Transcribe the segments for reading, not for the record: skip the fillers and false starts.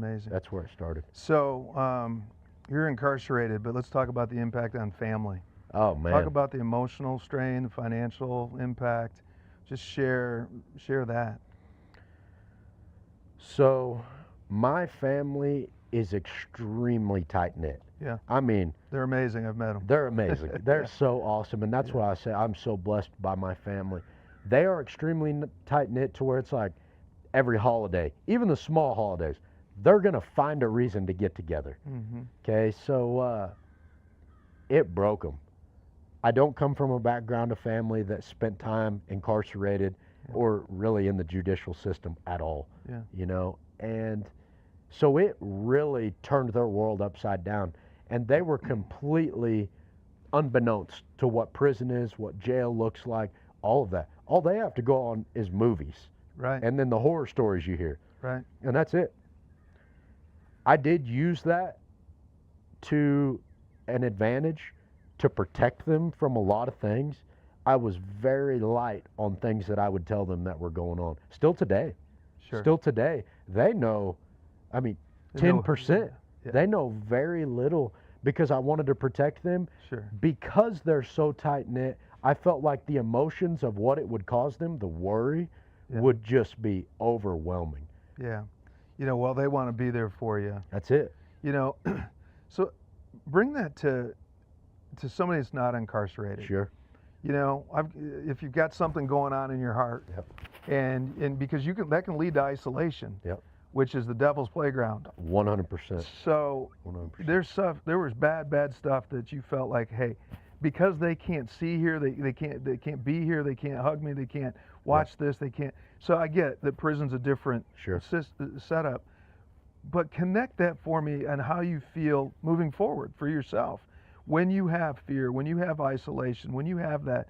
amazing. That's where it started. So you're incarcerated, but let's talk about the impact on family. Oh man. Talk about the emotional strain, the financial impact. Just share that. So my family is extremely tight knit. Yeah. I mean, They're amazing. I've met them. they're amazing. They're Yeah. so awesome, and that's Yeah. why I say I'm so blessed by my family. They are extremely tight knit to where it's like every holiday, even the small holidays, they're gonna find a reason to get together. Mm-hmm. Okay, so it broke them. I don't come from a background of family that spent time incarcerated Yeah. or really in the judicial system at all. Yeah. You know, and so it really turned their world upside down, and they were completely unbeknownst to what prison is, what jail looks like, all of that. All they have to go on is movies, Right. and then the horror stories you hear, Right. and that's it. I did use that to an advantage to protect them from a lot of things. I was very light on things that I would tell them that were going on. Still today, Sure. still today, they know, I mean, They know- 10%. Yeah. They know very little because I wanted to protect them. Sure. Because they're so tight knit, I felt like the emotions of what it would cause them, the worry, Yeah. would just be overwhelming. Yeah. Well, they want to be there for you. That's it. So bring that to somebody that's not incarcerated. Sure. If you've got something going on in your heart, Yep. and because that can lead to isolation, Yep. which is the devil's playground. 100%. So 100%. there was bad stuff that you felt like, hey, because they can't see here, they can't be here, they can't hug me, they can't watch this, they can't. So I get that prison's a different Sure. setup, but connect that for me and how you feel moving forward for yourself. When you have fear, when you have isolation, when you have that,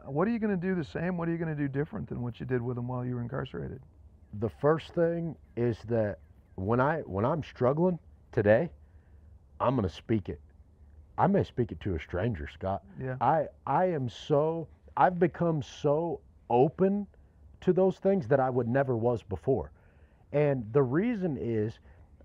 what are you going to do the same? What are you going to do different than what you did with them while you were incarcerated? The first thing is that when I'm struggling today, I'm going to speak it. I may speak it to a stranger, Scott. Yeah. I've become so open to those things that I would never was before. And the reason is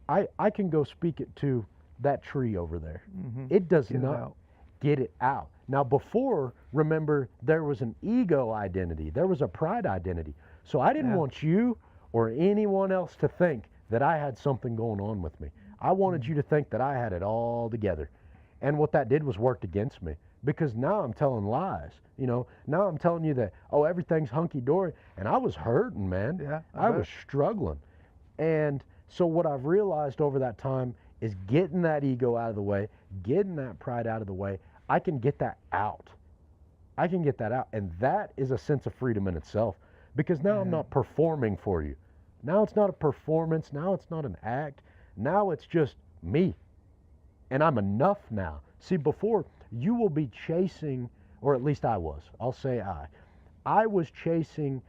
I can go speak it to that tree over there. Mm-hmm. It does Get it not out. get it out. Now before, remember, there was an ego identity. There was a pride identity. So I didn't Yeah. want you or anyone else to think that I had something going on with me. I wanted you to think that I had it all together. And what that did was worked against me, because now I'm telling lies. Now I'm telling you that, oh, everything's hunky-dory. And I was hurting, man. Yeah, I bet. was struggling. And so what I've realized over that time is getting that ego out of the way, getting that pride out of the way. I can get that out. I can get that out. And that is a sense of freedom in itself, because now I'm not performing for you. Now it's not a performance. Now it's not an act. Now it's just me. And I'm enough now. See, before, you will be chasing, or at least I was. I'll say I was chasing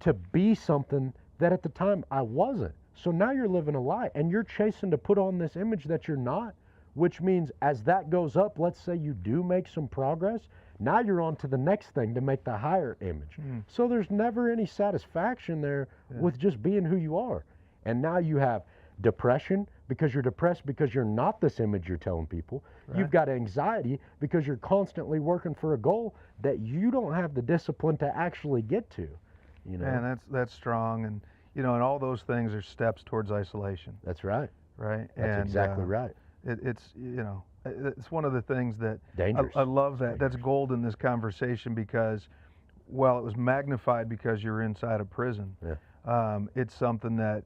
to be something that at the time I wasn't. So now you're living a lie, and you're chasing to put on this image that you're not, which means as that goes up, let's say you do make some progress, now you're on to the next thing to make the higher image. So there's never any satisfaction there with just being who you are. And now you have depression because you're depressed because you're not this image you're telling people. Right. You've got anxiety because you're constantly working for a goal that you don't have the discipline to actually get to. Man, that's strong, and and all those things are steps towards isolation. That's right. Right. That's exactly right. It's one of the things that Dangerous. I love that. That's gold in this conversation, because while it was magnified because you're inside a prison, it's something that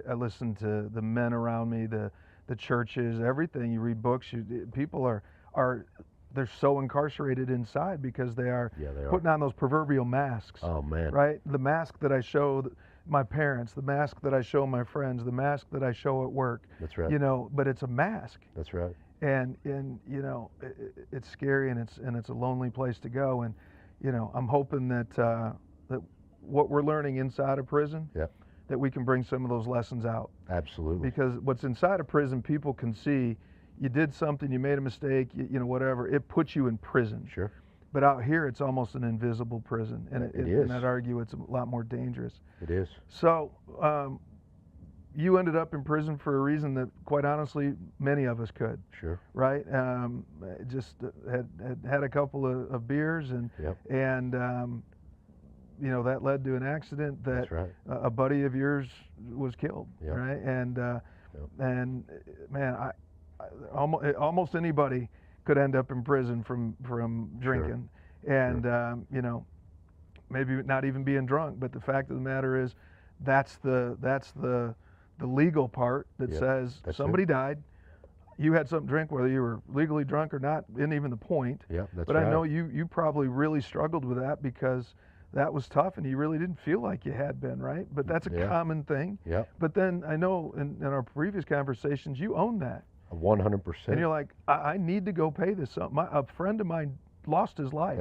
I listen to the men around me, the churches, everything. You read books. People are they're so incarcerated inside because they are putting on those proverbial masks. Oh man. Right. The mask that I show my parents, the mask that I show my friends, the mask that I show at work. That's right. But it's a mask. That's right. And it's scary, and it's a lonely place to go. And I'm hoping that that what we're learning inside of prison, that we can bring some of those lessons out. Absolutely. Because what's inside of prison, people can see. You did something, you made a mistake, whatever. It puts you in prison. Sure. But out here, it's almost an invisible prison, and it is. And I'd argue it's a lot more dangerous. It is. So, you ended up in prison for a reason that, quite honestly, many of us could. Sure. Right? Just had a couple of beers, and Yep. and you know, that led to an accident that That's right. a buddy of yours was killed. Yep. Right? And Yep. and man, almost anybody could end up in prison from drinking, and you know, maybe not even being drunk. But the fact of the matter is, that's the legal part that Yep. says That's somebody it. died. You had something to drink, whether you were legally drunk or not, isn't even the point. Yep, that's But right. I know you probably really struggled with that, because that was tough, and you really didn't feel like you had been, right? But that's a Yeah. common thing. Yep. But then I know in our previous conversations, you own that. 100%. And you're like, I need to go pay this. A friend of mine lost his life.